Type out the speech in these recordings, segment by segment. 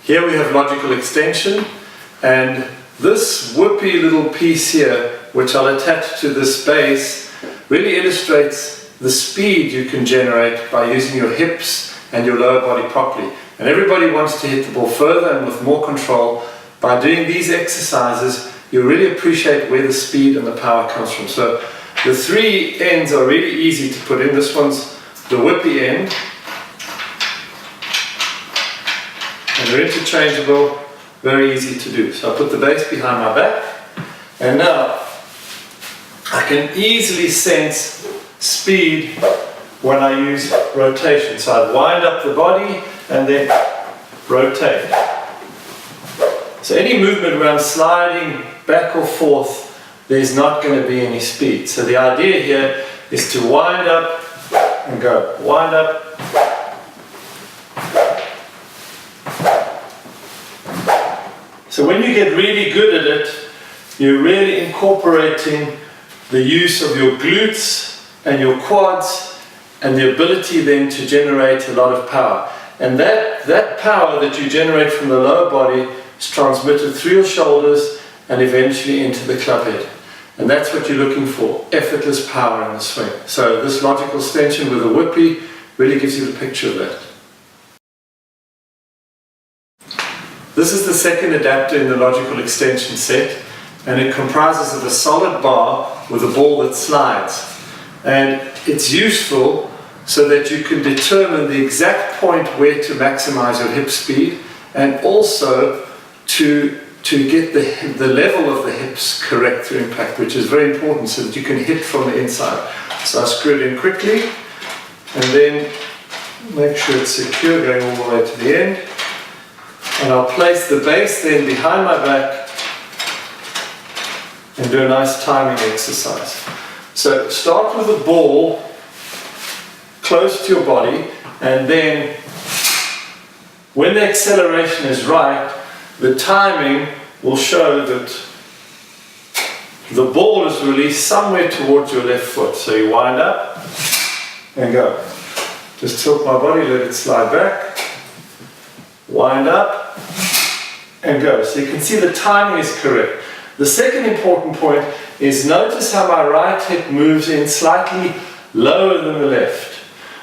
Here we have logical extension, and this whoopee little piece here, which I'll attach to this base, really illustrates the speed you can generate by using your hips and your lower body properly. And everybody wants to hit the ball further and with more control. By doing these exercises, you really appreciate where the speed and the power comes from. So the three ends are really easy to put in. This one's the whippy end, and they're interchangeable, very easy to do. So I put the base behind my back, and now I can easily sense speed when I use rotation. So I wind up the body and then rotate. So any movement where I'm sliding back or forth, there's not going to be any speed. So the idea here is to wind up and go. Wind up. So when you get really good at it, you're really incorporating the use of your glutes and your quads and the ability then to generate a lot of power. And that power that you generate from the lower body is transmitted through your shoulders and eventually into the clubhead. And that's what you're looking for, effortless power in the swing. So this logical extension with a whippy really gives you the picture of that. This is the second adapter in the logical extension set, and it comprises of a solid bar with a ball that slides. And it's useful so that you can determine the exact point where to maximize your hip speed, and also to get the level of the hips correct through impact, which is very important so that you can hit from the inside. So I screw it in quickly, and then make sure it's secure going all the way to the end. And I'll place the base then behind my back and do a nice timing exercise. So start with the ball close to your body, and then when the acceleration is right, the timing will show that the ball is released somewhere towards your left foot. So you wind up and go. Just tilt my body, let it slide back, wind up and go. So you can see the timing is correct. The second important point is notice how my right hip moves in slightly lower than the left.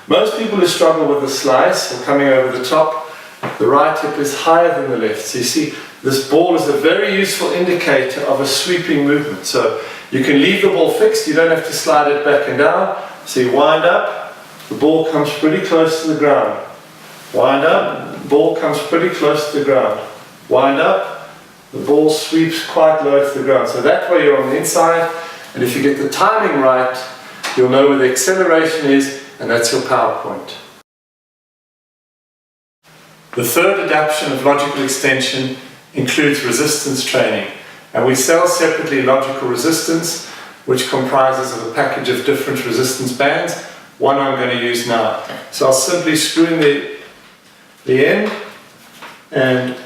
Most people who struggle with the slice or coming over the top, the right hip is higher than the left. So you see, this ball is a very useful indicator of a sweeping movement. So you can leave the ball fixed, you don't have to slide it back and down. So you wind up, the ball comes pretty close to the ground. Wind up, the ball comes pretty close to the ground. Wind up, the ball sweeps quite low to the ground. So that way you're on the inside, and if you get the timing right, you'll know where the acceleration is, and that's your power point. The third adaptation of logical extension includes resistance training, and we sell separately logical resistance, which comprises of a package of different resistance bands. One I'm going to use now. So I'll simply screw in the end, and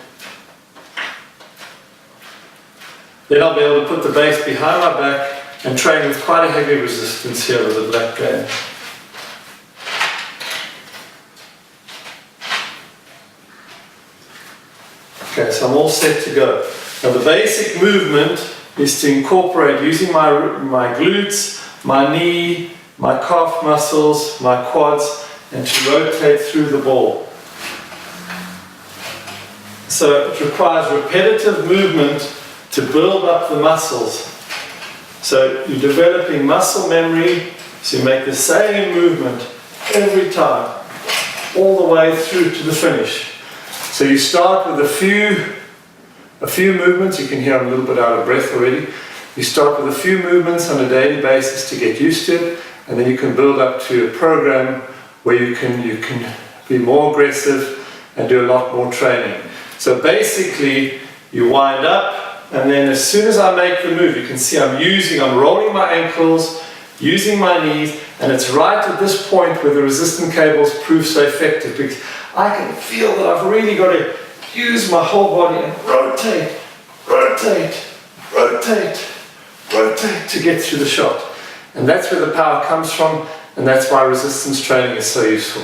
then I'll be able to put the base behind my back and train with quite a heavy resistance here with a black band. Okay, so I'm all set to go. Now the basic movement is to incorporate using my glutes, my knee, my calf muscles, my quads, and to rotate through the ball. So it requires repetitive movement to build up the muscles. So you're developing muscle memory, so you make the same movement every time, all the way through to the finish. So you start with a few movements. You can hear I'm a little bit out of breath already. You start with a few movements on a daily basis to get used to it, and then you can build up to a program where you can be more aggressive and do a lot more training. So basically, you wind up, and then as soon as I make the move, you can see I'm rolling my ankles, using my knees, and it's right at this point where the resistant cables prove so effective, because I can feel that I've really got to use my whole body and rotate, rotate, rotate, rotate to get through the shot. And that's where the power comes from, and that's why resistance training is so useful.